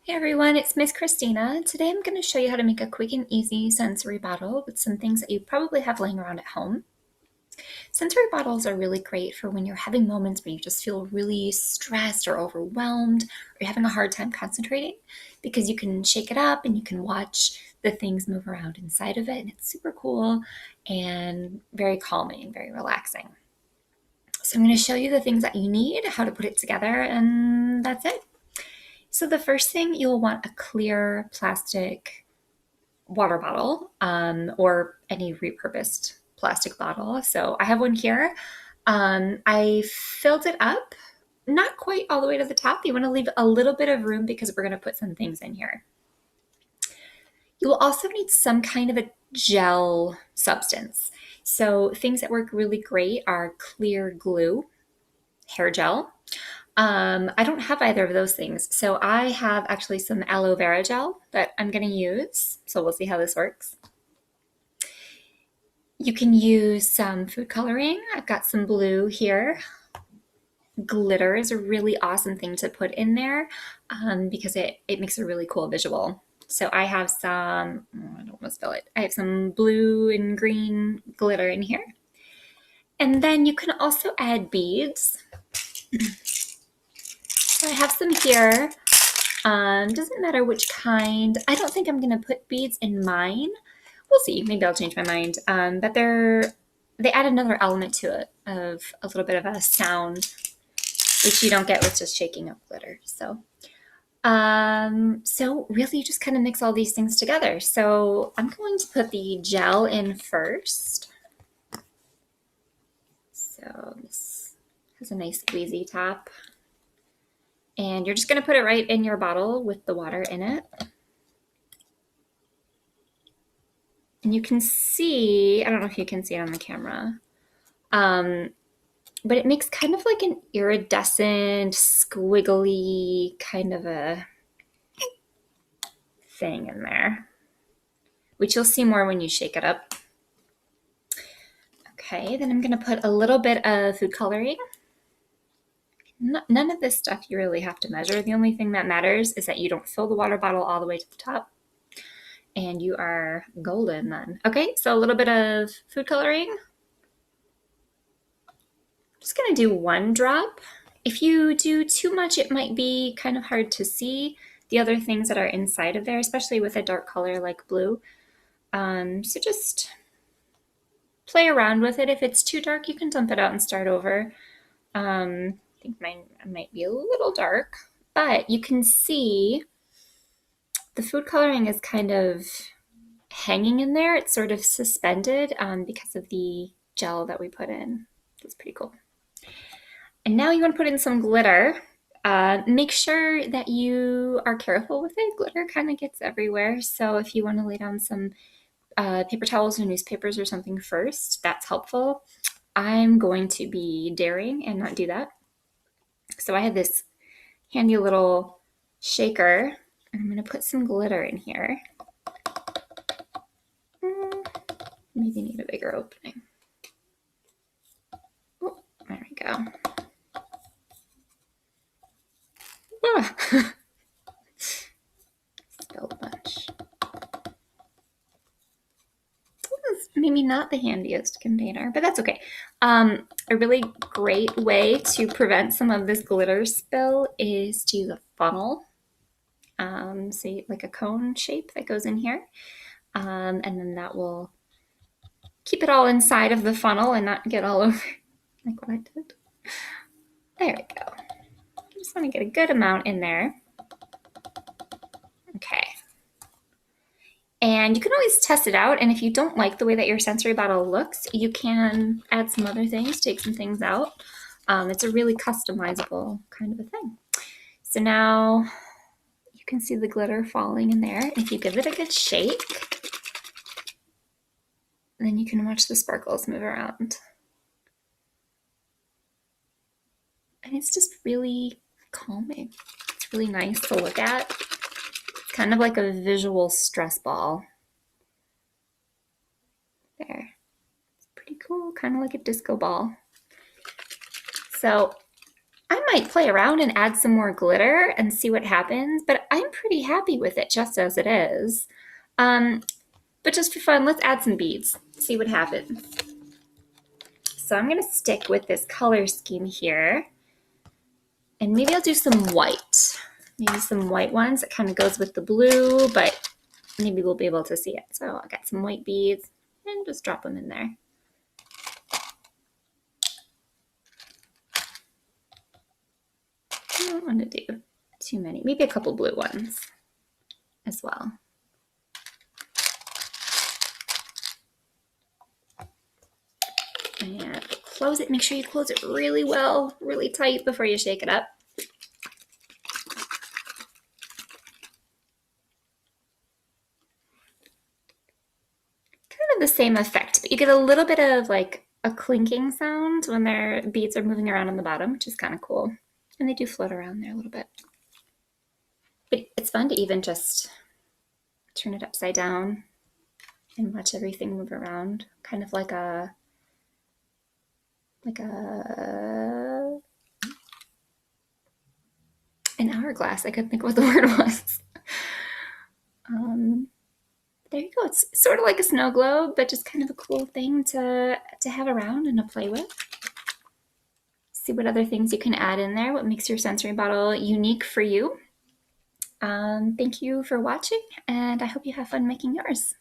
Hey everyone, it's Miss Christina. Today I'm going to show you how to make a quick and easy sensory bottle with some things that you probably have laying around at home. Sensory bottles are really great for when you're having moments where you just feel really stressed or overwhelmed or you're having a hard time concentrating because you can shake it up and you can watch the things move around inside of it, and it's super cool and very calming, very relaxing. So I'm going to show you the things that you need, how to put it together, and that's it. So the first thing, you'll want a clear plastic water bottle or any repurposed plastic bottle. So I have one here. I filled it up, not quite all the way to the top. You want to leave a little bit of room because we're going to put some things in here. You will also need some kind of a gel substance. So things that work really great are clear glue, hair gel. I don't have either of those things. So I have actually some aloe vera gel that I'm going to use. So we'll see how this works. You can use some food coloring. I've got some blue here. Glitter is a really awesome thing to put in there because it makes a really cool visual. So I have some, I don't want to spill it. I have some blue and green glitter in here. And then you can also add beads. So I have some here. Doesn't matter which kind. I don't think I'm gonna put beads in mine. We'll see, maybe I'll change my mind. But they add another element to it of a little bit of a sound, which you don't get with just shaking up glitter. So really you just kind of mix all these things together. So I'm going to put the gel in first. So this has a nice squeezy top. And you're just gonna put it right in your bottle with the water in it. And you can see, I don't know if you can see it on the camera, but it makes kind of like an iridescent, squiggly kind of a thing in there, which you'll see more when you shake it up. Okay, then I'm gonna put a little bit of food coloring. None of this stuff you really have to measure. The only thing that matters is that you don't fill the water bottle all the way to the top, and you are golden then. Okay, so a little bit of food coloring. I'm just gonna do one drop. If you do too much, it might be kind of hard to see the other things that are inside of there, especially with a dark color like blue. So just play around with it. If it's too dark, you can dump it out and start over. I think mine might be a little dark, but you can see the food coloring is kind of hanging in there. It's sort of suspended because of the gel that we put in. That's pretty cool. And now you want to put in some glitter. Make sure that you are careful with it. Glitter kind of gets everywhere. So if you want to lay down some paper towels or newspapers or something first, that's helpful. I'm going to be daring and not do that. So I have this handy little shaker, and I'm going to put some glitter in here. Maybe need a bigger opening. Oh, there we go. Ah. Spilled a bunch. This is maybe not the handiest container, but that's okay. A really great way to prevent some of this glitter spill is to use a funnel. Say like a cone shape that goes in here. And then that will keep it all inside of the funnel and not get all over like what I did. There we go. I just want to get a good amount in there. Okay. And you can always test it out. And if you don't like the way that your sensory bottle looks, you can add some other things, take some things out. It's a really customizable kind of a thing. So now you can see the glitter falling in there. If you give it a good shake, then you can watch the sparkles move around. And it's just really calming. It's really nice to look at. It's kind of like a visual stress ball. There. It's pretty cool, kind of like a disco ball. So I'm might play around and add some more glitter and see what happens, but I'm pretty happy with it just as it is. But just for fun, let's add some beads, see what happens. So I'm gonna stick with this color scheme here, and maybe I'll do some white. Maybe some white ones. It kind of goes with the blue, but maybe we'll be able to see it. So I got some white beads and just drop them in there. I don't want to do too many, maybe a couple blue ones as well. And close it, make sure you close it really well, really tight before you shake it up. Kind of the same effect, but you get a little bit of like a clinking sound when their beads are moving around on the bottom, which is kind of cool. And they do float around there a little bit. But it's fun to even just turn it upside down and watch everything move around, kind of like an hourglass. I couldn't think of what the word was. There you go. It's sort of like a snow globe, but just kind of a cool thing to have around and to play with. See what other things you can add in there, what makes your sensory bottle unique for you. Thank you for watching, and I hope you have fun making yours.